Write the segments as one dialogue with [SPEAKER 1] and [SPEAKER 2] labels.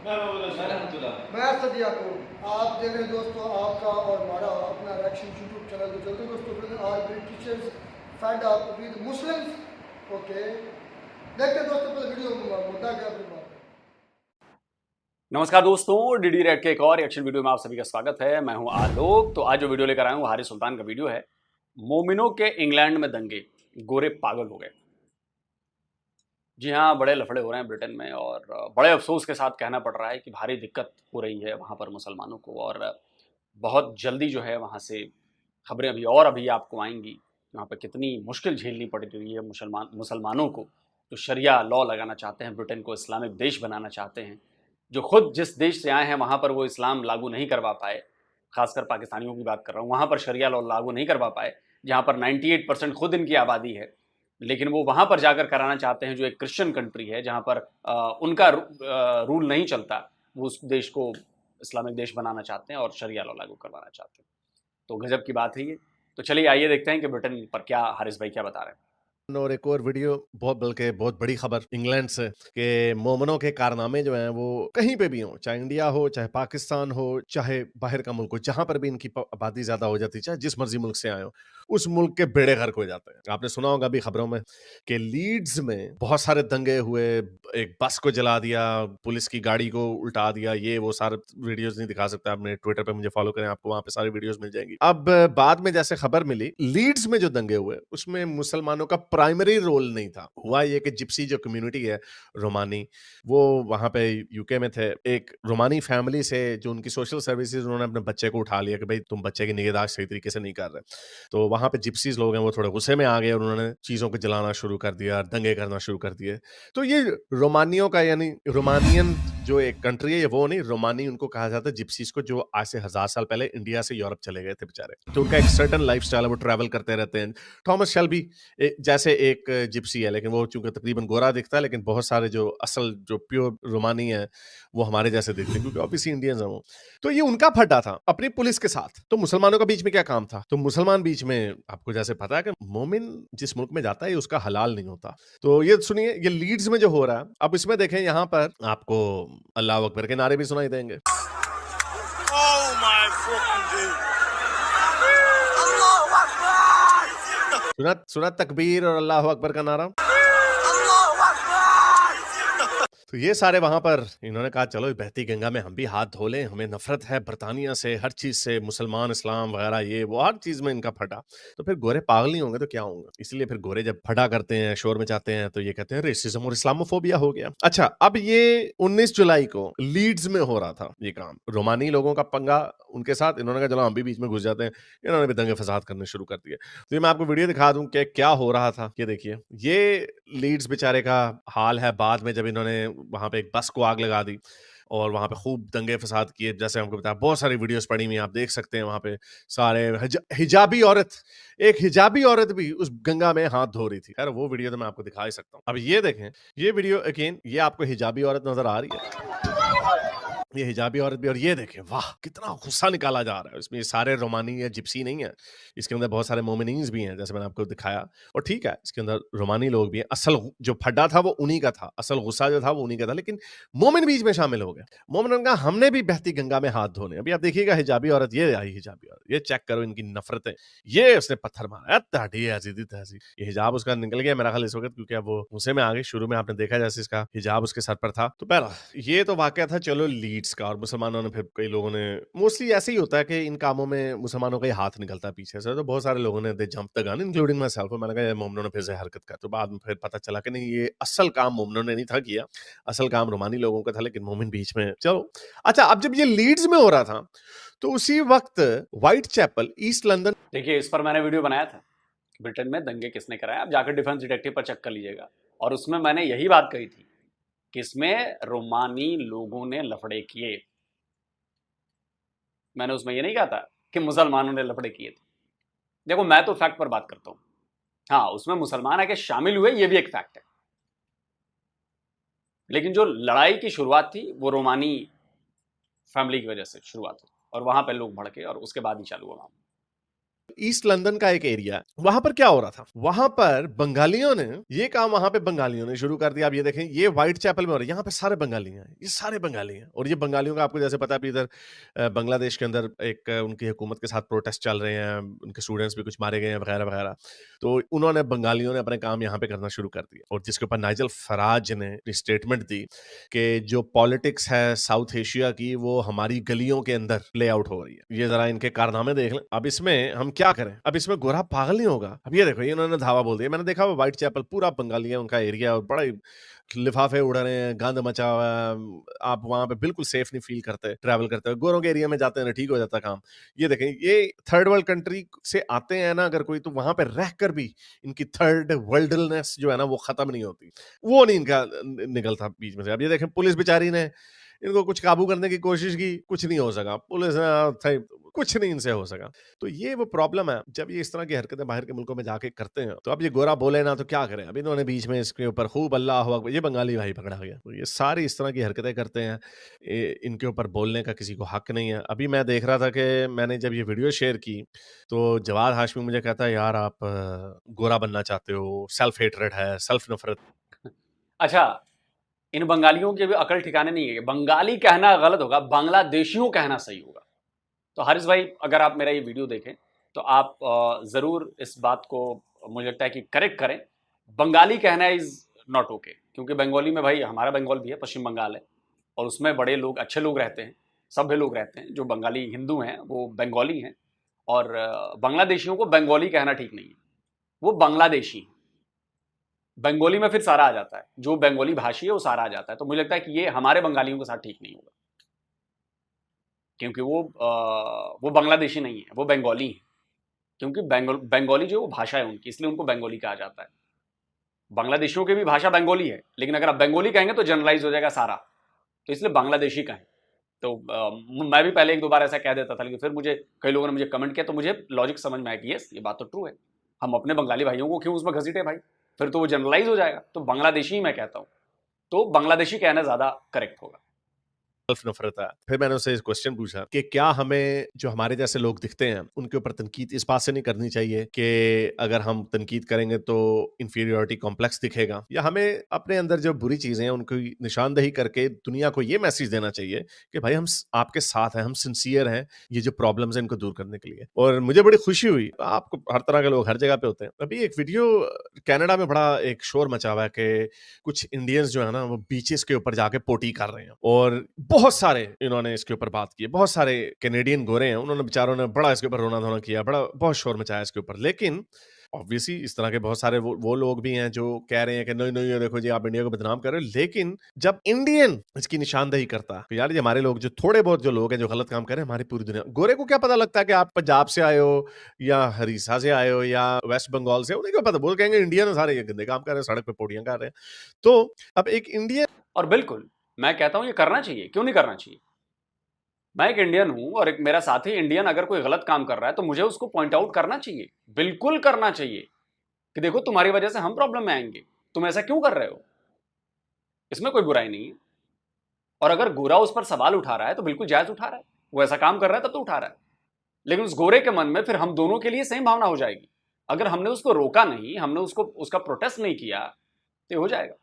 [SPEAKER 1] मैं असद याकूब। आप देख रहे हैं दोस्तों आपका और हमारा अपना रिएक्शन यूट्यूब चैनल पे चलते हैं दोस्तों। Are Britishers fed up with Muslims. Okay, देखते हैं दोस्तों पहले वीडियो मुद्दा क्या फिर बात।
[SPEAKER 2] नमस्कार दोस्तों, डीडी रेड के एक और रिएक्शन वीडियो में आप सभी का स्वागत है। मैं हूं आलोक। तो आज जो वीडियो लेकर आया हूं हारिस सुल्तान का वीडियो है। मोमिनों के इंग्लैंड में दंगे, गोरे पागल हो गए। जी हाँ, बड़े लफड़े हो रहे हैं ब्रिटेन में और बड़े अफसोस के साथ कहना पड़ रहा है कि भारी दिक्कत हो रही है वहाँ पर मुसलमानों को। और बहुत जल्दी जो है वहाँ से खबरें अभी आपको आएंगी। वहाँ पर कितनी मुश्किल झेलनी पड़ रही है मुसलमानों को, जो शरिया लॉ लगाना चाहते हैं, ब्रिटेन को इस्लामिक देश बनाना चाहते हैं, जो खुद जिस देश से आए हैं वहाँ पर वो इस्लाम लागू नहीं करवा पाए। खासकर पाकिस्तानियों की बात कर रहा हूँ, वहाँ पर शरिया लॉ लागू नहीं करवा पाए, जहाँ पर 98% खुद इनकी आबादी है। लेकिन वो वहाँ पर जाकर कराना चाहते हैं, जो एक क्रिश्चियन कंट्री है, जहाँ पर उनका रूल नहीं चलता। वो उस देश को इस्लामिक देश बनाना चाहते हैं और शरिया लॉ लागू करवाना चाहते हैं। तो गजब की बात है ये। तो चलिए आइए देखते हैं कि ब्रिटेन पर क्या हारिस भाई क्या बता रहे हैं।
[SPEAKER 3] और एक और वीडियो बहुत बड़ी खबर इंग्लैंड से कि मोमनों के कारनामे जो हैं वो कहीं पे भी हों, चाहे इंडिया हो, चाहे पाकिस्तान हो, चाहे बाहर का मुल्क हो, जहां पर भी इनकी आबादी ज्यादा हो जाती है, चाहे जिस मर्जी मुल्क से आए हो, उस मुल्क के बेड़े गर्क हो जाते हैं। आपने सुना होगा अभी खबरों में कि लीड्स में बहुत सारे दंगे हुए, एक बस को जला दिया, पुलिस की गाड़ी को उल्टा दिया। ये वो सारे वीडियोस नहीं दिखा सकता, आपने ट्विटर पे मुझे फॉलो करें, आपको वहां पे सारी वीडियोस मिल जाएंगी। अब बाद में जैसे खबर मिली, लीड्स में जो दंगे हुए उसमें मुसलमानों का प्राइमरी रोल नहीं था। हुआ ये कि जिप्सी जो कम्युनिटी है रोमानी, वो वहां पे यूके में थे। एक रोमानी फैमिली से जो उनकी सोशल सर्विसेज, उन्होंने अपने बच्चे को उठा लिया कि भाई तुम बच्चे की निगहदाश्त सही तरीके से नहीं कर रहे। तो वहां पे जिप्सीज लोग हैं वो थोड़े गुस्से में आ गए और उन्होंने चीजों को जलाना शुरू कर दिया, दंगे करना शुरू कर दिए। तो ये रोमानियों का, यानी रोमानियन जो एक कंट्री है, ये वो नहीं, रोमानी उनको कहा जाता है, जिप्सीज को, जो आज से 1000 साल पहले इंडिया से यूरोप चले गए थे बेचारे। तो उनका एक सर्टन लाइफस्टाइल है, वो ट्रैवल करते रहते हैं। थॉमस शेल्बी जैसे एक जिप्सी है, लेकिन वो चूंकि तकरीबन गोरा दिखता है, लेकिन बहुत सारे जो असल जो प्योर रोमानी है वो हमारे जैसे दिखते हैं, क्योंकि ऑब्वियसली इंडियंस हैं वो। तो ये उनका फड्डा था अपनी पुलिस के साथ। तो मुसलमानों का बीच में क्या काम था? तो मुसलमान बीच में, आपको जैसे पता है कि मोमिन जिस मुल्क में जाता है उसका हलाल नहीं होता। तो ये सुनिए, ये लीड्स में जो हो रहा है, अब इसमें देखें, यहाँ पर आपको अल्लाह अकबर के नारे भी सुनाई देंगे। सुना तकबीर और अल्लाह अकबर का नारा। तो ये सारे वहां पर इन्होंने कहा चलो बहती गंगा में हम भी हाथ धो लें, हमें नफरत है बरतानिया से, हर चीज से, मुसलमान, इस्लाम वगैरह, ये वो हर चीज में इनका फटा। तो फिर गोरे पागल नहीं होंगे तो क्या होंगे? इसलिए फिर गोरे जब फटा करते हैं, शोर मचाते हैं, तो ये कहते हैं रेसिज्म और इस्लामोफोबिया हो गया। अच्छा, अब ये 19 जुलाई को लीड्स में हो रहा था ये काम, रोमानी लोगों का पंगा उनके साथ। इन्होंने कहा चलो हम भी बीच में घुस जाते हैं, इन्होंने भी दंगे फसाद करने शुरू कर दिए। तो ये मैं आपको वीडियो दिखा दूं कि क्या हो रहा था। ये देखिए, ये लीड्स बेचारे का हाल है बाद में, जब इन्होंने वहां पे एक बस को आग लगा दी और वहां पे खूब दंगे फसाद किए। जैसे हमको बताया, बहुत सारी वीडियोस पड़ी हुई, आप देख सकते हैं वहां पे सारे हिजाबी औरत, एक हिजाबी औरत भी उस गंगा में हाथ धो रही थी। खैर वो वीडियो तो मैं आपको दिखा ही सकता हूँ। अब ये देखें, ये वीडियो अगेन, ये आपको हिजाबी औरत नजर आ रही है, ये हिजाबी औरत भी। और ये देखें, वाह कितना गुस्सा निकाला जा रहा है इसमें। ये सारे रोमानी या जिप्सी नहीं है, इसके अंदर बहुत सारे मोमिनीज भी हैं, जैसे मैंने आपको दिखाया। और ठीक है, इसके अंदर रोमानी लोग भी हैं। असल जो फड्डा था वो उन्हीं का था, असल गुस्सा जो था वो उन्हीं का था, लेकिन मोमिन बीच में शामिल हो गए। मोमिन ने कहा हमने भी बहती गंगा में हाथ धोने। अभी आप देखिएगा हिजाबी औरत, ये आई हिजाबी औरत, ये चेक करो इनकी नफरतें। ये उसने पत्थर मारा, तहडी ऐसी तहसी। ये हिजाब उसका निकल गया मेरा ख्याल इस वक्त, क्योंकि अब वो गुस्से में आ गई। शुरू में आपने देखा जैसे इसका हिजाब उसके सर पर था। तो बहरहाल ये तो वाकया था चलो लीड्स का। और मुसलमानों ने, फिर कई लोगों ने, मोस्टली ऐसे ही होता है कि इन कामों में मुसलमानों का ही हाथ निकलता है पीछे से। तो बहुत सारे लोगों ने they jump the gun, including myself. मैंने कहा मोमनों ने फिर से हरकत कर। तो बाद में फिर पता चला कि नहीं, ये असल काम मोमनों ने नहीं था किया, असल काम रोमानी लोगों का था, लेकिन मोमिन बीच में। चलो अच्छा, अब जब ये लीड्स में हो रहा था तो उसी वक्त व्हाइट चैपल, ईस्ट लंदन।
[SPEAKER 2] देखिए, इस पर मैंने वीडियो बनाया था, ब्रिटेन में दंगे किसने कराया। आप जाकर डिफेंस डिटेक्टिव पर चेक कर लीजिएगा। और उसमें मैंने यही बात कही थी कि इसमें रोमानी लोगों ने लफड़े किए। मैंने उसमें ये नहीं कहा था कि मुसलमानों ने लफड़े किए थे। देखो, मैं तो फैक्ट पर बात करता हूं। हाँ, उसमें मुसलमान आके शामिल हुए, ये भी एक फैक्ट है। लेकिन जो लड़ाई की शुरुआत थी वो रोमानी फैमिली की वजह से शुरुआत हुई और वहां पे लोग भड़के और उसके बाद ही चालू हुआ मामला।
[SPEAKER 3] ईस्ट लंदन का एक एरिया है, वहां पर क्या हो रहा था, वहां पर बंगालियों ने ये काम वहां पे बंगालियों ने शुरू कर दिया। आप ये देखें, ये व्हाइट चैपल में हो रहा है, यहाँ पे सारे बंगाली हैं, ये सारे बंगाली हैं। और ये बंगालियों का आपको जैसे पता है, अभी इधर बांग्लादेश के अंदर एक उनकी हुकूमत के साथ प्रोटेस्ट चल रहे हैं, उनके स्टूडेंट्स भी कुछ मारे गए हैं वगैरह वगैरह। तो उन्होंने बंगालियों ने अपने काम यहाँ पे करना शुरू कर दिया, और जिसके ऊपर नाइजल फराज ने स्टेटमेंट दी कि जो पॉलिटिक्स है साउथ एशिया की, वो हमारी गलियों के अंदर प्ले आउट हो रही है। ये जरा इनके कारनामे देख लें। अब इसमें हम क्या करें, अब इसमें गोरा पागल नहीं होगा। अब ये देखो, ये इन्होंने धावा बोल दिया। मैंने देखा वो व्हाइट चैपल पूरा बंगाली है उनका एरिया, और बड़ा ही लिफाफे उड़ रहे हैं, गंद मचा हुआ है, आप वहां पे बिल्कुल सेफ नहीं फील करते ट्रैवल करते हुए। गोरों के एरिया में जाते हैं ना, ठीक हो जाता काम। ये देखें, ये थर्ड वर्ल्ड कंट्री से आते हैं ना अगर कोई, तो वहां पे रह कर भी इनकी थर्ड वर्ल्डनेस जो है ना, वो खत्म नहीं होती, वो नहीं इनका निकलता बीच में से। अब ये देखें, पुलिस बेचारी ने इनको कुछ काबू करने की कोशिश की, कुछ नहीं हो सका। पुलिस कुछ नहीं इनसे हो सका। तो ये वो प्रॉब्लम है, जब ये इस तरह की हरकतें बाहर के मुल्कों में जाके करते हैं। तो अब ये गोरा बोले ना तो क्या करें। अब इन्होंने बीच में इसके ऊपर खूब अल्लाह अकबर, ये बंगाली भाई पकड़ा गया। तो ये सारी इस तरह की हरकतें करते हैं, इनके ऊपर बोलने का किसी को हक नहीं है। अभी मैं देख रहा था कि मैंने जब ये वीडियो शेयर की, तो जवाद हाशमी मुझे कहता है, यार आप गोरा बनना चाहते हो, सेल्फ हेटरेड है, सेल्फ नफरत।
[SPEAKER 2] अच्छा, इन बंगालियों की भी अकल ठिकाने नहीं है। बंगाली कहना गलत होगा, बांग्लादेशियों कहना सही होगा। तो हारिस भाई, अगर आप मेरा ये वीडियो देखें तो आप ज़रूर इस बात को, मुझे लगता है कि करेक्ट करें। बंगाली कहना इज़ नॉट ओके, क्योंकि बंगाली में भाई हमारा बंगाल भी है, पश्चिम बंगाल है, और उसमें बड़े लोग, अच्छे लोग रहते हैं, सभ्य लोग रहते हैं। जो बंगाली हिंदू हैं वो बंगाली हैं, और बांग्लादेशियों को बंगाली कहना ठीक नहीं है, वो बांग्लादेशी हैं। बंगाली में फिर सारा आ जाता है, जो बंगाली भाषी है वो सारा आ जाता है। तो मुझे लगता है कि ये हमारे बंगालियों के साथ ठीक नहीं होगा, क्योंकि वो बांग्लादेशी नहीं है, वो बंगाली है। क्योंकि बंगाली जो वो भाषा है उनकी, इसलिए उनको बंगाली कहा जाता है। बांग्लादेशियों की भी भाषा बंगाली है, लेकिन अगर आप बंगाली कहेंगे तो जनरलाइज हो जाएगा सारा, तो इसलिए बांग्लादेशी कहें। तो मैं भी पहले एक दो बार ऐसा कह देता था, लेकिन फिर मुझे कई लोगों ने मुझे कमेंट किया, तो मुझे लॉजिक समझ में आया कि यस, ये बात तो ट्रू है। हम अपने बंगाली भाइयों को क्यों उसमें घसीटे भाई, फिर तो वो जनरलाइज हो जाएगा। तो बांग्लादेशी ही मैं कहता हूं, तो बांग्लादेशी कहना ज्यादा करेक्ट होगा।
[SPEAKER 3] सेल्फ नफरत है। फिर मैंने उससे क्वेश्चन पूछा कि क्या हमें जो हमारे जैसे लोग दिखते हैं उनके ऊपर तनकीद इस बात से नहीं करनी चाहिए कि अगर हम तनकीद करेंगे तो इंफीरियरिटी कॉम्प्लेक्स दिखेगा, या हमें अपने अंदर जो बुरी चीजें हैं उनको निशानदेही करके दुनिया को ये मैसेज देना चाहिए कि भाई हम आपके साथ हैं, हम सिंसियर हैं ये जो प्रॉब्लम्स हैं इनको दूर करने के लिए। और मुझे बड़ी खुशी हुई, आपको हर तरह के लोग हर जगह पे होते हैं। अभी एक वीडियो कनाडा में बड़ा एक शोर मचा हुआ है कि कुछ इंडियंस जो है ना वो बीचेस के ऊपर जाके पोटी कर रहे हैं, और बहुत सारे इन्होंने इसके ऊपर बात की। बहुत सारे कैनेडियन गोरे हैं, उन्होंने बेचारों ने बड़ा इसके ऊपर रोना धोना किया, बड़ा बहुत शोर मचाया इसके ऊपर। लेकिन ऑब्वियसली इस तरह के बहुत सारे वो लोग भी हैं जो कह रहे हैं कि नहीं नहीं, ये देखो जी आप इंडिया को बदनाम कर रहे हो। लेकिन जब इंडियन इसकी निशानदेही करता है तो यार ये हमारे लोग जो थोड़े बहुत जो लोग हैं जो गलत काम कर रहे हैं, हमारी पूरी दुनिया, गोरे को क्या पता लगता है कि आप पंजाब से आए हो या हरीसा से आए हो या वेस्ट बंगाल से, उन्हें क्या पता। बोल कहेंगे इंडियन सारे ये गंदे काम कर रहे हैं, सड़क पे पोड़ियां कर रहे हैं। तो अब एक इंडियन,
[SPEAKER 2] और बिल्कुल मैं कहता हूं ये करना चाहिए, क्यों नहीं करना चाहिए। मैं एक इंडियन हूं और एक मेरा साथी इंडियन अगर कोई गलत काम कर रहा है तो मुझे उसको पॉइंट आउट करना चाहिए, बिल्कुल करना चाहिए कि देखो तुम्हारी वजह से हम प्रॉब्लम में आएंगे, तुम ऐसा क्यों कर रहे हो। इसमें कोई बुराई नहीं है। और अगर गोरा उस पर सवाल उठा रहा है तो बिल्कुल जायज उठा रहा है, वो ऐसा काम कर रहा है तब तो उठा रहा है। लेकिन उस गोरे के मन में फिर हम दोनों के लिए सेम भावना हो जाएगी। अगर हमने उसको रोका नहीं, हमने उसको उसका प्रोटेस्ट नहीं किया तो हो जाएगा।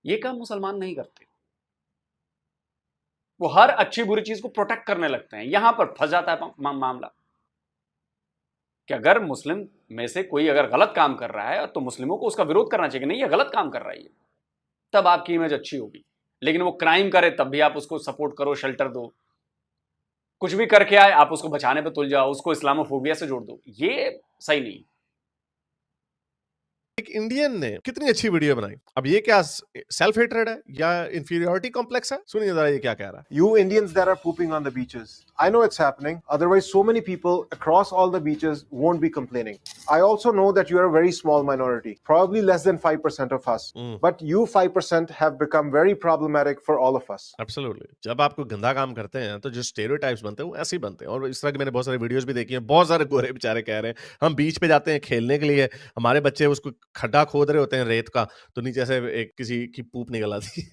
[SPEAKER 2] ये काम मुसलमान नहीं करते, वो हर अच्छी बुरी चीज को प्रोटेक्ट करने लगते हैं। यहां पर फंस जाता है मामला कि अगर मुस्लिम में से कोई अगर गलत काम कर रहा है तो मुस्लिमों को उसका विरोध करना चाहिए, नहीं ये गलत काम कर रहा है, तब आपकी इमेज अच्छी होगी। लेकिन वो क्राइम करे तब भी आप उसको सपोर्ट करो, शेल्टर दो, कुछ भी करके आए आप उसको बचाने पे तुल जाओ, उसको इस्लामोफोबिया से जोड़ दो, ये सही नहीं।
[SPEAKER 3] एक इंडियन ने कितनी अच्छी वीडियो बनाई। अब ये क्या सेल्फ हेट्रेड है या इंफीरियरिटी कॉम्प्लेक्स है? सुनिए जरा ये क्या कह रहा है।
[SPEAKER 4] You Indians that are pooping on the beaches, I know it's happening. Otherwise, so many people across all the beaches won't be complaining. I also know that you are a very small minority, probably less than 5% of us. But you 5% have become very problematic for all of us.
[SPEAKER 3] Absolutely. जब आपको गंदा काम करते हैं तो जो stereotypes बनते हैं वो ऐसे ही बनते हैं। और इस तरह की मैंने बहुत सारी वीडियोस भी देखी हैं। बहुत सारे गोरे बेचारे कह रहे हैं हम बीच पे जाते हैं खेलने के लिए, हमारे बच्चे उसको खड्डा खोद रहे होते हैं रेत का, तो नीचे से एक किसी की पूप निकल आती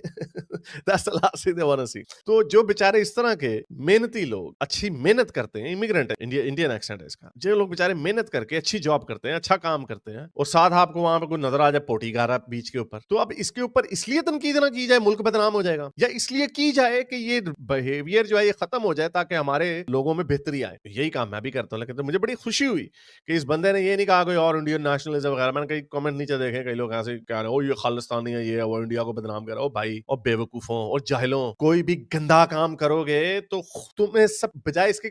[SPEAKER 3] That's the last thing they want to see. तो जो बेचारे इस तरह के मेहनती लोग अच्छी मेहनत करते हैं, इमिग्रेंट है, इंडियन एक्सेंट है इसका, जो लोग बेचारे मेहनत करके अच्छी जॉब करते हैं, अच्छा काम करते हैं, और साथ आपको वहां पे कोई नजर आ जाए पोटी गा रहा बीच के ऊपर, तो अब इसके ऊपर इसलिए तनकीद ना की जाए मुल्क बदनाम हो जाएगा, या इसलिए की जाए कि ये बिहेवियर जो है ये खत्म हो जाए ताकि हमारे लोगों में बेहतरी आए। यही काम मैं भी करता हूँ। लेकिन तो मुझे बड़ी खुशी हुई कि इस बंदे ने ये नहीं कहा कोई और इंडियन नेशनलिज्म वगैरह। मैंने कई कमेंट नीचे देखे, कई लोग ऐसे कह रहे हो ये खालिस्तानी है, ये वो इंडिया को बदनाम कर रहा हो। भाई और बेवकूफों और जाहिलों, कोई भी गंदा काम करोगे तो तुम्हें सब बजाय इसके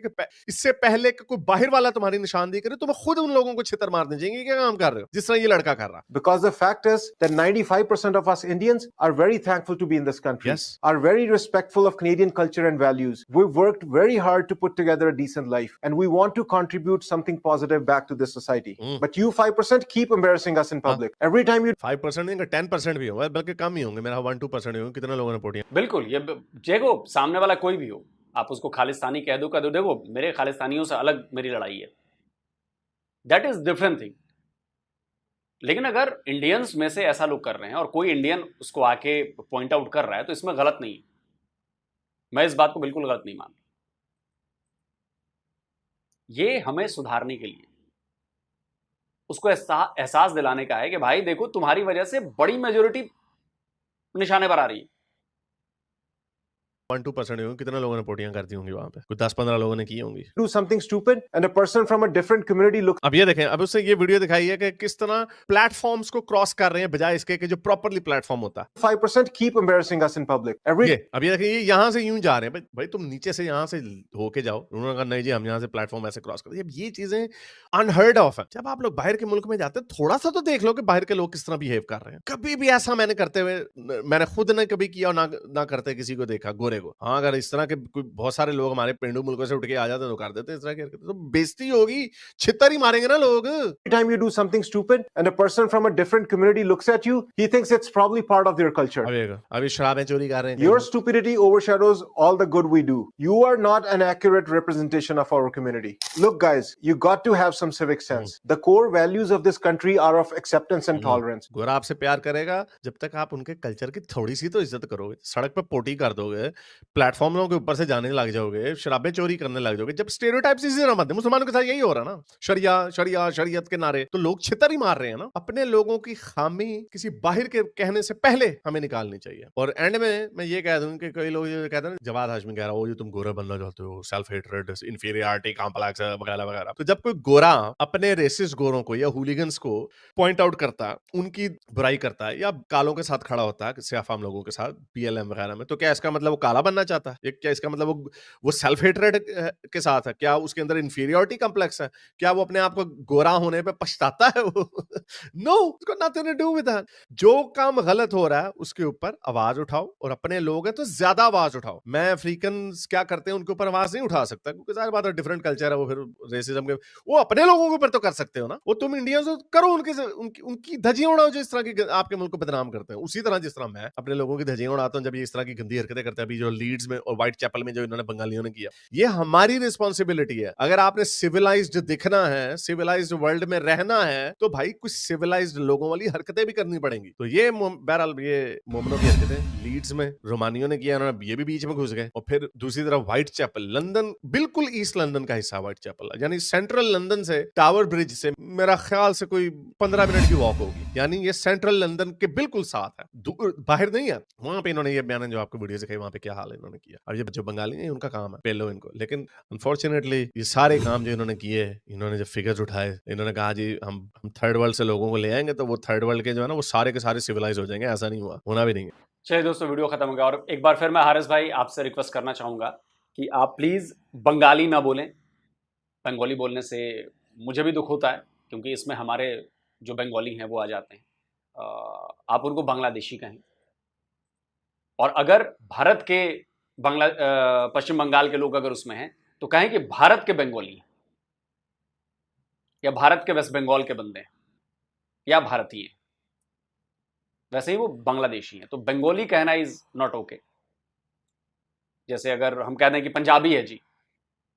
[SPEAKER 3] इससे पहले कि कोई बाहर वाला तुम्हारी निशानदेही करे, तुम्हें खुद उन लोगों को छितर मारने चाहिए। क्या काम कर रहे हो जिस तरह ये लड़का कर रहा।
[SPEAKER 4] Because the fact is that 95% of us Indians are very thankful to be in this country,
[SPEAKER 3] Yes.
[SPEAKER 4] are very respectful of Canadian culture and values. We've worked very hard to put together a decent life, and we want to contribute something positive back to this society. But you 5% keep embarrassing us in public. Every time you
[SPEAKER 3] 5% नहीं, 10% भी होंगे, बल्कि कम ही होंगे। मेरा 1-2% ही होंगे। कितने लोगों ने पोटियां।
[SPEAKER 2] बिल्कुल, ये देखो सामने वाला कोई भी हो, आप उसको खालिस्तानी कह दो, देखो मेरे खालिस्तानियों से अलग मेरी लड़ाई है, दैट इज डिफरेंट थिंग। लेकिन अगर इंडियंस में से ऐसा लोग कर रहे हैं और कोई इंडियन उसको आके पॉइंट आउट कर रहा है तो इसमें गलत नहीं है। मैं इस बात को बिल्कुल गलत नहीं मानता। ये हमें सुधारने के लिए उसको एहसास दिलाने का है कि भाई देखो तुम्हारी वजह से बड़ी मेजोरिटी निशाने पर आ रही है।
[SPEAKER 3] 1-2% होंगे। कितने लोगों ने पोटियां कर दी होंगी वहां पे? कुछ 10-15 लोगों ने की होंगी।
[SPEAKER 4] do something stupid and a person from a different community looks
[SPEAKER 3] अब ये देखें, अब उससे ये वीडियो दिखाई है कि किस तरह प्लेटफॉर्म्स को क्रॉस कर रहे हैं बजाय इसके कि जो प्रॉपरली प्लेटफॉर्म होता है।
[SPEAKER 4] 5% keep embarrassing us in public. Every
[SPEAKER 3] अब ये देखें, ये यहाँ से यूं जा रहे हैं। भाई तुम नीचे से यहाँ से होके जाओ। उन्होंने कहा नहीं जी हम यहाँ से प्लेटफॉर्म ऐसे क्रॉस करते हैं। ये चीजें अनहर्ड ऑफ है। जब आप लोग बाहर के मुल्क में जाते हैं थोड़ा सा तो देख लो कि बाहर के लोग किस तरह बिहेव कर रहे हैं। कभी भी ऐसा मैंने करते हुए, मैंने खुद ने कभी किया और ना करते किसी को देखा गोरे को। हाँ, अगर इस तरह के बहुत सारे लोग हमारे पेंडू मुल्कों से उठ के आ जाते तो कर देते इस तरह के, तो बेइज्जती होगी, छितर ही मारेंगे ना लोग।
[SPEAKER 4] time you do something stupid and a person from a different community looks at you, he thinks it's probably part of their culture.
[SPEAKER 3] अभी शराबें चोरी कर रहे हैं।
[SPEAKER 4] Your stupidity overshadows all the good we do. You are not an accurate representation of our community. Look guys, you got to have some civic sense. The core values of this country are of acceptance and tolerance.
[SPEAKER 3] गोरा आपसे प्यार करेगा जब तक आप उनके culture की थोड़ी सी तो इज्जत करोगे। सड़क पे पोटी कर दोगे, प्लेटफॉर्मों के ऊपर से जाने लग जाओगे, शराबें चोरी करने लग जाओगे। जब स्टेरियोटाइप्स इसी तरह बनते हैं, मुसलमानों के साथ यही हो रहा है ना, शरिया शरिया शरीयत के नारे, तो लोग छितर ही मार रहे हैं ना। अपने लोगों की खामी किसी बाहर के कहने से पहले हमें निकालनी चाहिए। और एंड में मैं ये कह दूं कि कई लोग ये कहते हैं, जवाद हाशमी कह रहा हो, तुम गोरा बनना चाहते हो, सेल्फ हेट्रेड, इंफीरियरिटी कॉम्प्लेक्स वगैरह वगैरह। तो जब कोई गोरा अपने रेसिस्ट गोरों को या हुलिगन्स को पॉइंट आउट करता है, उनकी बुराई करता है, या कालों के साथ खड़ा होता है, सियाफाम लोगों के साथ पीएलएम वगैरह में, तो क्या इसका मतलब वो काला बनना चाहता है? क्या इसका मतलब वो सेल्फ हेट्रेड के साथ है? क्या उसके अंदर इंफीरियरिटी कॉम्प्लेक्स है? क्या वो अपने आप को गोरा होने पे पछताता है वो? नो, इसको nothing to do with that. जो काम गलत हो रहा है उसके ऊपर आवाज उठाओ, और अपने लोग हैं तो ज्यादा आवाज उठाओ। मैं अफ्रीकन क्या करते हैं उनके ऊपर आवाज नहीं उठा सकता, क्योंकि जाहिर बात है डिफरेंट कल्चर है, वो फिर रेसिज्म के, वो अपने लोगों के ऊपर तो कर सकते हो ना। वो तुम इंडियंस हो, करो उनकी धज्जियां उड़ाओ जो इस तरह की आपके मुल्क को बदनाम करते हैं। उसी तरह जिस तरह मैं अपने लोगों की धज्जियां उड़ाता हूं जब ये इस तरह की गंदी हरकतें करते हैं। अभी जो लीड्स में और व्हाइट चैपल में जो इन्होंने बंगालियों ने किया, ये हमारी रिस्पॉन्सिबिलिटी है। अगर आपने सिविलाइज्ड दिखना है, सिविलाइज्ड वर्ल्ड में रहना है, तो भाई कुछ सिविलाइज्ड लोगों वाली हरकतें भी करनी पड़ेंगी। तो ये बहरहाल ये मोमनों की हरकतें लीड्स में रोमानियों ने किया, उन्होंने ये भी बीच में घुस गए। और फिर दूसरी तरफ व्हाइट चैपल, लंदन, बिल्कुल ईस्ट लंदन का हिस्सा व्हाइट चैपल, यानी सेंट्रल लंदन से टावर ब्रिज से मेरा ख्याल से कोई 15 मिनट की वॉक होगी, यानी ये सेंट्रल लंदन के बिल्कुल साथ है, बाहर नहीं है। वहां पे इन्होंने ये बयान जो आपको वीडियो दिखाई, वहां पे क्या हाल है इन्होंने किया। अब ये जो बंगाली है उनका काम है, पेलो इनको। लेकिन अनफॉर्चुनेटली ये सारे काम जो इन्होंने किए, इन्होंने जो फिगर्स उठाए, इन्होंने कहा जी हम थर्ड वर्ल्ड से लोगों को ले आएंगे तो वो थर्ड वर्ल्ड के जो है ना वो सारे के सारे सिविलाइज हो जाएंगे। ऐसा नहीं हुआ, होना भी नहीं है।
[SPEAKER 2] चलिए दोस्तों, वीडियो खत्म हो गया। और एक बार फिर मैं हारिस भाई आपसे रिक्वेस्ट करना चाहूंगा कि आप प्लीज बंगाली ना बोलें। बंगाली बोलने से मुझे भी दुख होता है, क्योंकि इसमें हमारे जो बंगाली हैं वो आ जाते हैं। आप उनको बांग्लादेशी कहें। और अगर भारत के पश्चिम बंगाल के लोग अगर उसमें हैं तो कहें कि भारत के बंगाली हैं, या भारत के वेस्ट बंगाल के बंदे हैं, या भारतीय हैं। वैसे ही वो बांग्लादेशी हैं, तो बंगाली कहना इज नॉट ओके। जैसे अगर हम कह दें कि पंजाबी है जी,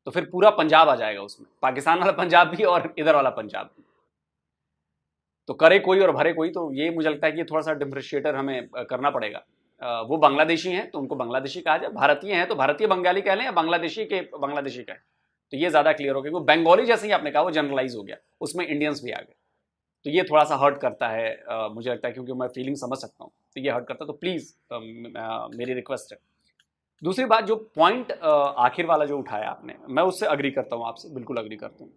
[SPEAKER 2] तो फिर पूरा पंजाब आ जाएगा उसमें, पाकिस्तान वाला पंजाब भी और इधर वाला पंजाब भी। तो करे कोई और भरे कोई, तो ये मुझे लगता है कि थोड़ा सा डिफरेंशिएटर हमें करना पड़ेगा। वो बांग्लादेशी हैं तो उनको बांग्लादेशी कहा जाए, भारतीय हैं तो भारतीय बंगाली कह लें, या बांग्लादेशी के बांग्लादेशी कहें, तो ये ज़्यादा क्लियर हो गया। क्योंकि बंगाली जैसे ही आपने कहा वो जनरलाइज हो गया, उसमें इंडियंस भी आ गए, तो ये थोड़ा सा हर्ट करता है मुझे लगता है, क्योंकि मैं फीलिंग समझ सकता हूँ, तो ये हर्ट करता है। तो प्लीज़ मेरी रिक्वेस्ट है। दूसरी बात, जो पॉइंट आखिर वाला जो उठाया आपने, मैं उससे अग्री करता हूँ, आपसे बिल्कुल अग्री करता हूँ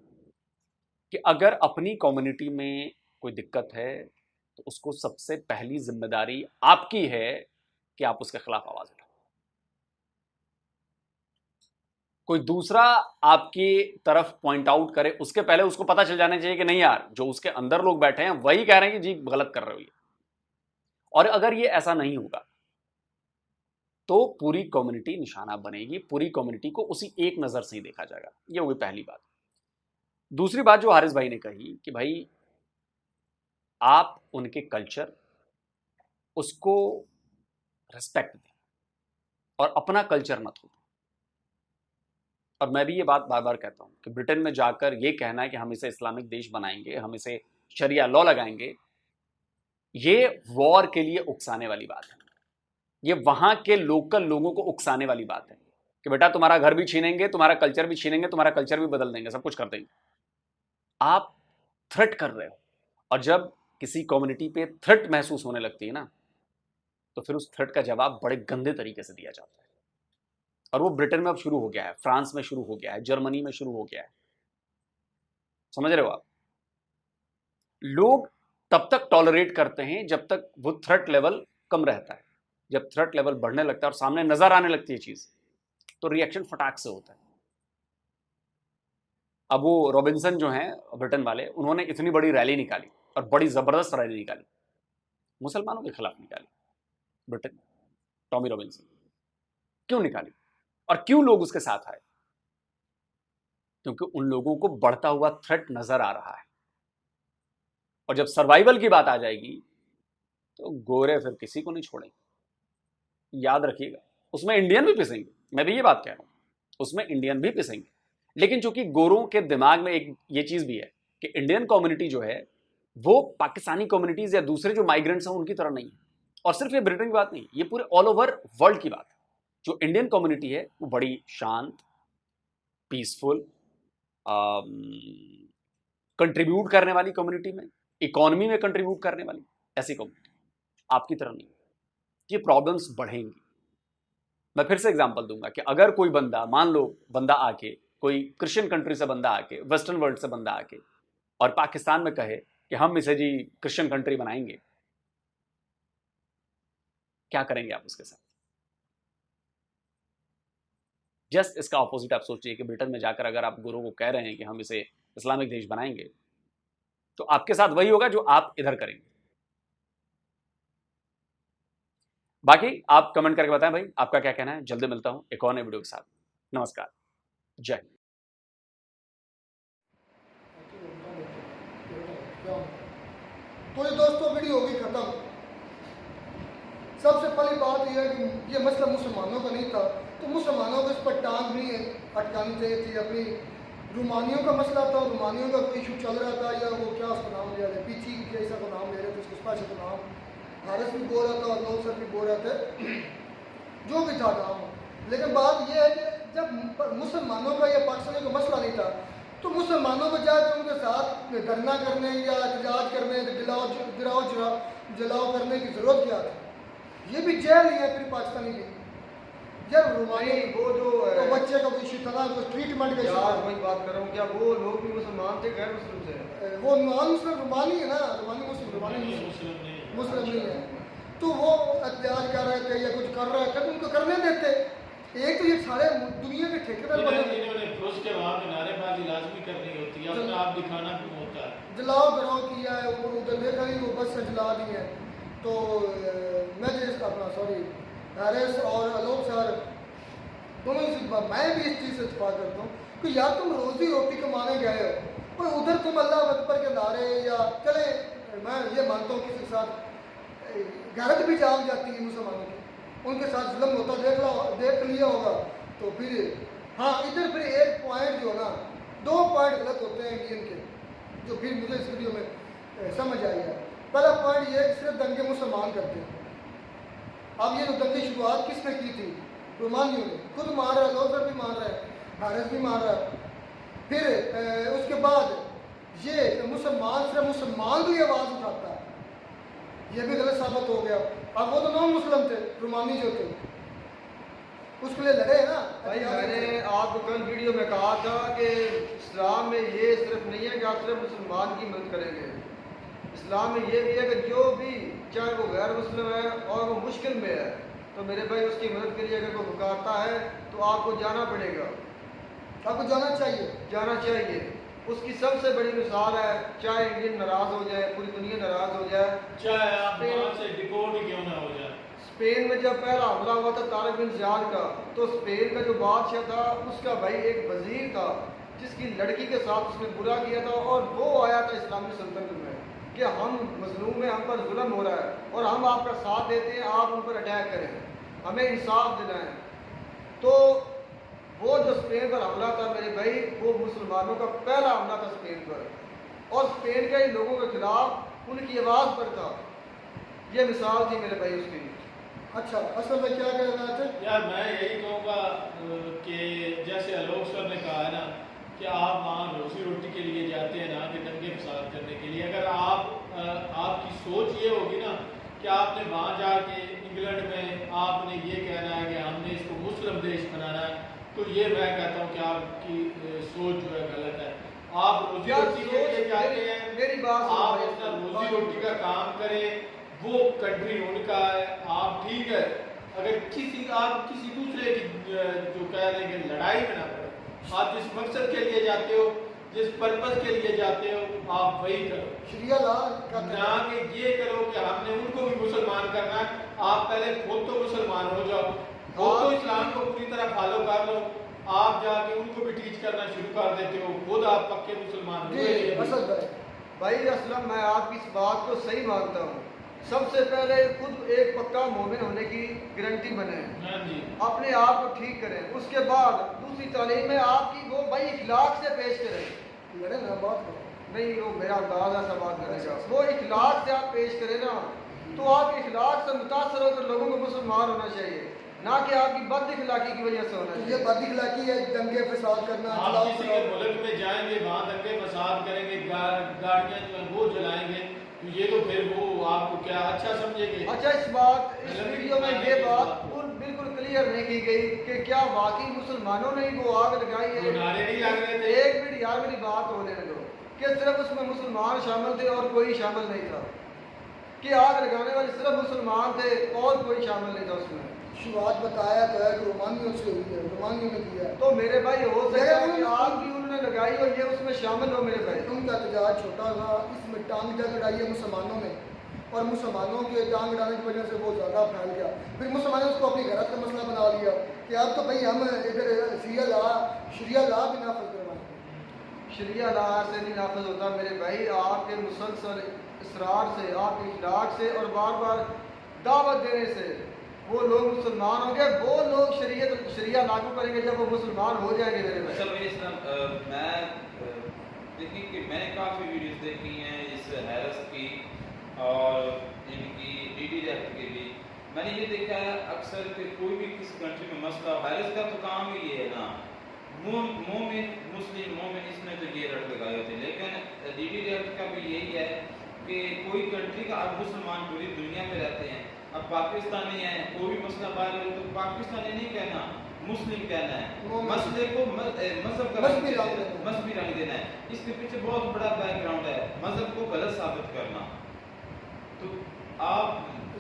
[SPEAKER 2] कि अगर अपनी कम्युनिटी में कोई दिक्कत है तो उसको सबसे पहली जिम्मेदारी आपकी है कि आप उसके खिलाफ आवाज उठाओ। कोई दूसरा आपकी तरफ पॉइंट आउट करे उसके पहले उसको पता चल जाना चाहिए कि नहीं यार, जो उसके अंदर लोग बैठे हैं वही कह रहे हैं कि जी गलत कर रहे हो ये। और अगर ये ऐसा नहीं होगा तो पूरी कम्युनिटी निशाना बनेगी, पूरी कम्युनिटी को उसी एक नजर से ही देखा जाएगा। ये होगी पहली बात। दूसरी बात जो हारिस भाई ने कही कि भाई आप उनके कल्चर उसको रिस्पेक्ट दें और अपना कल्चर मत हो। और मैं भी ये बात बार बार कहता हूं कि ब्रिटेन में जाकर ये कहना है कि हम इसे इस्लामिक देश बनाएंगे, हम इसे शरिया लॉ लगाएंगे, ये वॉर के लिए उकसाने वाली बात है। ये वहां के लोकल लोगों को उकसाने वाली बात है कि बेटा तुम्हारा घर भी छीनेंगे, तुम्हारा कल्चर भी छीनेंगे, तुम्हारा कल्चर भी बदल देंगे, सब कुछ कर देंगे। आप थ्रेट कर रहे हो, और जब किसी कम्युनिटी पे थ्रेट महसूस होने लगती है ना, तो फिर उस थ्रेट का जवाब बड़े गंदे तरीके से दिया जाता है। और वो ब्रिटेन में अब शुरू हो गया है, फ्रांस में शुरू हो गया है, जर्मनी में शुरू हो गया है। समझ रहे हो आप? लोग तब तक टॉलरेट करते हैं जब तक वो थ्रेट लेवल कम रहता है। जब थ्रेट लेवल बढ़ने लगता है और सामने नजर आने लगती है चीज, तो रिएक्शन फटाक से होता है। अब वो रॉबिन्सन जो हैं ब्रिटेन वाले, उन्होंने इतनी बड़ी रैली निकाली और बड़ी जबरदस्त रैली निकाली, मुसलमानों के खिलाफ निकाली ब्रिटेन, टॉमी रॉबिन्सन। क्यों निकाली और क्यों लोग उसके साथ आए? क्योंकि उन लोगों को बढ़ता हुआ थ्रेट नजर आ रहा है। और जब सर्वाइवल की बात आ जाएगी तो गोरे फिर किसी को नहीं छोड़ेंगे। याद रखिएगा, उसमें इंडियन भी पिसेंगे, मैं भी ये बात कह रहा हूं, उसमें इंडियन भी पिसेंगे। लेकिन चूंकि गोरों के दिमाग में एक ये चीज भी है कि इंडियन कम्युनिटी जो है वो पाकिस्तानी कम्युनिटीज या दूसरे जो माइग्रेंट्स हैं उनकी तरह नहीं है। और सिर्फ ये ब्रिटेन की बात नहीं, ये पूरे ऑल ओवर वर्ल्ड की बात है। जो इंडियन कम्युनिटी है वो बड़ी शांत, पीसफुल, कंट्रीब्यूट करने वाली कम्युनिटी में, इकोनॉमी में कंट्रीब्यूट करने वाली ऐसी कम्युनिटी, आपकी तरह नहीं। ये प्रॉब्लम्स बढ़ेंगी। मैं फिर से एग्जांपल दूंगा कि अगर कोई बंदा, मान लो बंदा आके, कोई क्रिश्चियन कंट्री से बंदा आके, वेस्टर्न वर्ल्ड से बंदा आके और पाकिस्तान में कहे कि हम इसे जी क्रिश्चियन कंट्री बनाएंगे, क्या करेंगे आप उसके साथ? जस्ट इसका ऑपोजिट आप सोचिए कि ब्रिटेन में जाकर अगर आप गुरु को कह रहे हैं कि हम इसे इस्लामिक देश बनाएंगे, तो आपके साथ वही होगा जो आप इधर करेंगे। बाकी आप कमेंट करके बताएं भाई आपका क्या कहना है। जल्दी मिलता हूं एक और नए वीडियो के साथ। नमस्कार, जय हिंद।
[SPEAKER 1] तो ये दोस्तों वीडियो होगी खत्म। सबसे पहली बात यह है कि ये मसला मुसलमानों का नहीं था, तो मुसलमानों को इस पर टांग नहीं अटकानी चाहिए थी। अपनी रूमानियों का मसला था, रूमानियों का कोई इशू चल रहा था, या वो क्या उसका नाम ले रहे थे, पीछी जैसा को नाम ले रहे थे, उसके स्पेशल को नाम हारिस भी बोल रहा था और लोग सर भी बोल रहे थे, जो भी था नाम। लेकिन बात यह है कि जब मुसलमानों का या पाकिस्तानी का मसला नहीं था, तो मुसलमानों को जाकर उनके साथ धरना करने या एहतजाज करने, जलाओ करने की ज़रूरत क्या थी? ये भी जेल ही है फिर पाकिस्तानी की। जब रुमानी
[SPEAKER 5] वो जो
[SPEAKER 1] तो बच्चे का इशू था ना, तो ट्रीटमेंट का इशू
[SPEAKER 5] यार
[SPEAKER 1] था।
[SPEAKER 5] वही बात कर रहा हूँ, क्या वो लोग भी मुसलमान थे, गैर मुस्लिम थे?
[SPEAKER 1] वो नॉन मुस्लिम रुमानी है ना, रुमानी मुस्लिम, रुमानी मुस्लिम नहीं है। तो वो एहतजाज कर रहे थे या कुछ कर रहे थे, उनको करने देते। एक तो ये सारे दुनिया के ठेकेदार बने,
[SPEAKER 6] उसके बाद नारेबाजी लाजमी करनी होती है, अपना आप दिखाना भी होता है।
[SPEAKER 1] जलाओ कराओ किया है, ऊपर उधर देखा ही वो बस से जला दी है। तो मैं जिस अपना सॉरी हारिस और आलोक सर दोनों मैं भी इस चीज़ से इत्तेफाक करता हूँ कि यार तुम रोजी रोटी कमाने गए हो और उधर तुम अल्लाह अकबर के नारे या चले, मैं ये मानता हूँ किसी के साथ गैरत भी जाग जाती है मुसलमानों की, उनके साथ जुल्म होता देख लिया होगा। तो फिर हाँ, इधर फिर एक पॉइंट जो ना, 2 पॉइंट गलत होते हैं इंडियन के, जो फिर मुझे इस वीडियो में समझ आई है। पहला पॉइंट ये है कि सिर्फ दंगे मुसलमान करते हैं। अब ये जो दंगे शुरुआत किसने की थी? रोमानियों ने। खुद मार रहा है, लोथर भी मार रहा है, हारिस भी मार रहा है। फिर उसके बाद ये मुसलमान सिर्फ मुसलमान भी आवाज़ उठाता है, ये भी गलत साबित हो गया। अब वो तो नॉन मुस्लिम थे, रोमानी जो थे, उसके लिए लड़े ना।
[SPEAKER 5] भाई मैंने आपको कल वीडियो में कहा था कि इस्लाम में ये सिर्फ नहीं है कि आप सिर्फ मुसलमान की मदद करेंगे। इस्लाम में ये भी है कि जो भी, चाहे वो गैर मुस्लिम है और वो मुश्किल में है, तो मेरे भाई उसकी मदद के लिए अगर कोई पुकारता है तो आपको जाना पड़ेगा,
[SPEAKER 1] आपको जाना चाहिए,
[SPEAKER 5] जाना चाहिए। उसकी सबसे बड़ी मिसाल है, चाहे इंडियन नाराज हो जाए, पूरी दुनिया नाराज हो जाए,
[SPEAKER 6] चाहे आप वहाँ से डिपोर्ट ही क्यों ना हो जाए।
[SPEAKER 5] स्पेन में जब पहला हमला हुआ था तारिक बिन ज़ियाद का, तो स्पेन का जो बादशाह था उसका भाई एक वजीर था जिसकी लड़की के साथ उसने बुरा किया था, और वो आया था इस्लामी सल्तनत में कि हम मजलूम हैं, हम पर जुल्म हो रहा है और हम आपका साथ देते हैं, आप उन पर अटैक करें, हमें इंसाफ देना है। तो वो जो स्पेन पर हमला था मेरे भाई, वो मुसलमानों का पहला हमला था स्पेन पर, और स्पेन के लोगों के खिलाफ उनकी आवाज़ पर था। ये मिसाल थी मेरे भाई उसकी।
[SPEAKER 1] अच्छा, असल में क्या कहना थे
[SPEAKER 6] यार मैं यही कहूँगा कि जैसे आलोक सर ने कहा है ना कि आप वहाँ रोजी रोटी के लिए जाते हैं ना कि दंगे फसाद करने के लिए। अगर आपकी सोच ये होगी ना कि आपने वहाँ जाके इंग्लैंड में आपने ये कहना है कि हमने इसको मुस्लिम देश बनाना है, तो ये मैं कहता हूँ कि आपकी सोच जो है गलत है। आप रोजी रोटी के लिए जाते हैं,
[SPEAKER 5] मेरी बात सुनो
[SPEAKER 6] आप
[SPEAKER 5] भाई,
[SPEAKER 6] अपना रोजी रोटी का काम करें, वो कंट्री उनका है, आप ठीक है। अगर आप किसी दूसरे की जो कह रहे हैं लड़ाई में ना पड़े, आप जिस मकसद के लिए जाते हो, जिस पर्पज के लिए जाते हो, आप वही करो।
[SPEAKER 1] शरिया लॉ का
[SPEAKER 6] ना कि ये करो कि हमने उनको भी मुसलमान करना है। आप पहले खुद तो मुसलमान हो जाओ, वो तो इस्लाम को पूरी तरह फॉलो कर लो, आप जाके उनको भी टीच करना शुरू कर देते हो, खुद आप पक्के मुसलमान हुए।
[SPEAKER 1] असद
[SPEAKER 5] भाई असलम मैं आपकी इस बात को सही मानता हूँ। सबसे पहले खुद एक पक्का मोमिन होने की गारंटी बने,
[SPEAKER 6] हाँ जी,
[SPEAKER 5] अपने आप को ठीक करें। उसके बाद दूसरी तालीम में आपकी वो भाई इखलाक से पेश करें।
[SPEAKER 1] लड़े ना बात करो।
[SPEAKER 5] नहीं, वो मेरा अंदाज ऐसा बात करेगा, वो इखलाक से आप पेश करें ना, तो आप इखलाक से मुतासर होकर लोगों को मुसलमान होना चाहिए, ना कि आपकी बद इखलाकी की वजह से होना
[SPEAKER 1] तो
[SPEAKER 5] चाहिए।
[SPEAKER 1] ये बद इखलाकी है, दंगे फसाद करना,
[SPEAKER 6] आप
[SPEAKER 1] खिलाफ
[SPEAKER 6] किसी के मुल्क में जाएंगे, वहाँ दंगे फसाद करेंगे, गाड़ियाँ जो है वो जलाएंगे, तो ये तो फिर वो आपको क्या अच्छा समझेंगे।
[SPEAKER 5] अच्छा, इस वीडियो में ये बात बिल्कुल क्लियर नहीं की गई कि क्या वाकई मुसलमानों ने ही वो आग लगाई है।
[SPEAKER 6] नारे नहीं लग रहे थे।
[SPEAKER 5] एक मिनट यार, मेरी बात होने दो कि सिर्फ उसमें मुसलमान शामिल थे और कोई शामिल नहीं था, कि आग लगाने वाले सिर्फ मुसलमान थे और कोई शामिल नहीं था उसमें।
[SPEAKER 1] शुरुआत बताया तो है कि रोमानियों से हुई है, रोमानियों ने किया है।
[SPEAKER 5] तो मेरे भाई हो सकता है कि आग भी उन्होंने लगाई और ये उसमें शामिल हो मेरे भाई।
[SPEAKER 1] उनका तजाज छोटा था, इसमें टांग जग लड़ाई है मुसलमानों ने, और मुसलमानों के टांग अड़ाने की वजह से वो ज़्यादा फैल गया। फिर मुसलमानों ने उसको अपनी गैरत का मसला बना लिया कि अब तो भाई हम इधर शरिया ला भी नाफिज करवाएंगे।
[SPEAKER 5] शरिया ला से नहीं नाफिज होता मेरे भाई, आपके मुसलसल इसरार से, आपके इखलाक से और बार बार दावत देने से वो लोग मुसलमान होंगे। वो लोग शरिया लागू करेंगे जब वो मुसलमान हो जाएंगे मेरे भाई।
[SPEAKER 7] असल में मैं देखिए कि मैंने काफ़ी वीडियोस देखी हैं इस हैरस की और इनकी DDZ की भी। मैंने ये देखा है अक्सर कि कोई भी किसी कंट्री में मसला, हैरस का तो काम ही ये है ना, मोमिन मुस्लिम मोमिन, इसमें तो ये रट लगाए होते हैं। लेकिन DDZ का भी यही है कि कोई कंट्री का, अब मुसलमान पूरी दुनिया में रहते हैं, अब पाकिस्तानी है, कोई भी मसला बाहर हो तो पाकिस्तानी नहीं कहना, मुस्लिम कहना है, मसले को मजहब का मजहबी रंग देना है। इसके पीछे बहुत बड़ा बैकग्राउंड है, मजहब को गलत साबित करना। तो आप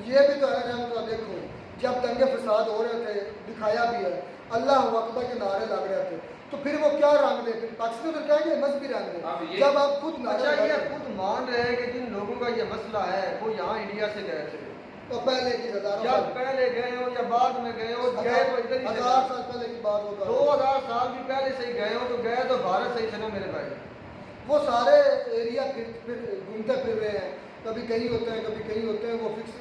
[SPEAKER 1] ये भी तो है ना, देखो जब दंगे फसाद हो रहे थे, दिखाया भी है, अल्लाह अकबर के नारे लग रहे थे, तो फिर वो क्या रंग दे, फिर पाकिस्तान तो कहेंगे मजहबी रंग दे। जब आप खुद
[SPEAKER 5] अच्छा, ये खुद मान रहे हैं कि जिन लोगों का ये मसला है वो यहाँ इंडिया से गए थे,
[SPEAKER 1] तो पहले की
[SPEAKER 5] जब पहले गए हो या बाद में गए हो, गए तो इधर ही
[SPEAKER 1] 1000 साल पहले की बात होगा,
[SPEAKER 5] 2000 साल भी पहले से ही गए हो, तो गए तो भारत से ही थे ना मेरे भाई।
[SPEAKER 1] वो सारे एरिया फिर घूमते फिर रहे हैं, कभी कहीं होते हैं कभी कहीं होते हैं, वो फिक्स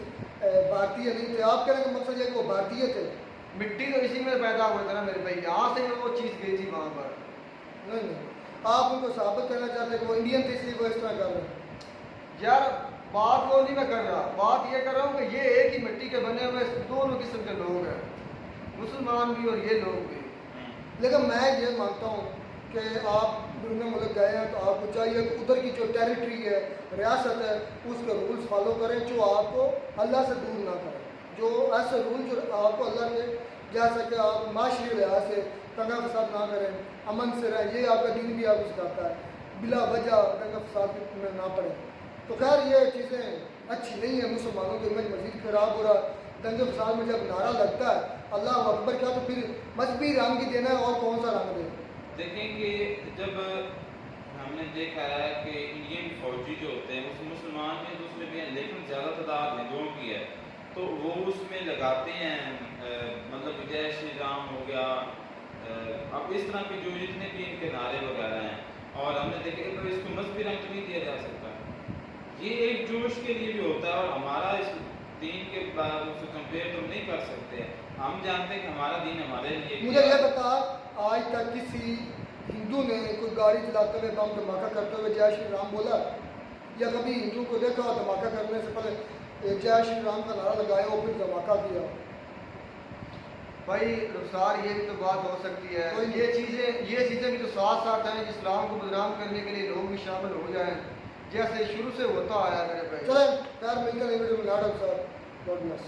[SPEAKER 1] भारतीय नहीं थे। आप कहने का मकसद है कि वो भारतीय थे?
[SPEAKER 5] मिट्टी तो इसी में पैदा हुआ था ना मेरे भाई, यहाँ से वो चीज़ गई थी वहाँ पर।
[SPEAKER 1] नहीं, आप उनको साबित करना चाहते हैं कि वो इंडियन थे इसलिए वो इस तरह कर रहे हैं।
[SPEAKER 5] यार बात वो नहीं मैं कर रहा, बात ये कर रहा हूँ कि ये एक ही मिट्टी के बने हुए दोनों किस्म के लोग हैं, मुसलमान भी और ये लोग भी।
[SPEAKER 1] लेकिन मैं ये मानता हूँ कि आप दूसरे मुल्क गए हैं तो आपको चाहिए कि उधर की जो टेरिटरी है, रियासत है, उसके रूल्स फॉलो करें जो आपको अल्लाह से दूर ना करें। जो ऐसे रूल जो आपको अल्लाह के, जैसा कि आप माशरी लिहाज से दंगा फसाद ना करें, अमन से रहें, ये आपका दीन भी आपको सिखाता है, बिला वजह दंगा फसाद में ना पड़े। तो खैर ये चीज़ें अच्छी नहीं है, मुसलमानों की इमेज मजीद खराब हो रहा है। दंगे फसाद में जब नारा लगता है अल्लाह अकबर क्या, तो फिर मजहबी रंग ही देना है और कौन सा रंग देना।
[SPEAKER 7] देखें कि जब हमने देखा है कि इंडियन फौजी जो होते हैं उस मुसलमान में तो उसमें भी हैं, लेकिन ज़्यादा तादाद हिंदुओं की है, तो वो उसमें लगाते हैं मतलब जय श्री राम हो गया, अब इस तरह के जो जितने भी इनके नारे वगैरह हैं, और हमने देखे तो इसको मजहबी रंग तो नहीं दिया जा सकता। ये एक जोश के लिए भी होता है और हमारा इस दीन के बाद उसको कंपेयर तो नहीं कर सकते। हम जानते हैं कि हमारा दीन हमारे लिए
[SPEAKER 1] मुझे ये बता, आज तक किसी हिंदू ने कोई गाड़ी चलाते हुए बम धमाका करते हुए जय श्री राम बोला, या कभी हिंदू को देखा और धमाका करने से पहले जय श्री राम का नारा लगाया और फिर धमाका किया?
[SPEAKER 5] भाई रुखसार ये भी तो बात हो सकती है, तो ये चीज़ें भी तो साथ साथ हैं। इस्लाम को बदनाम करने के लिए लोग भी शामिल हो जाएं, जैसे शुरू से होता आया मेरे भाई।
[SPEAKER 1] चलें खैर मिलकर वीडियो में, गॉड ब्लेस।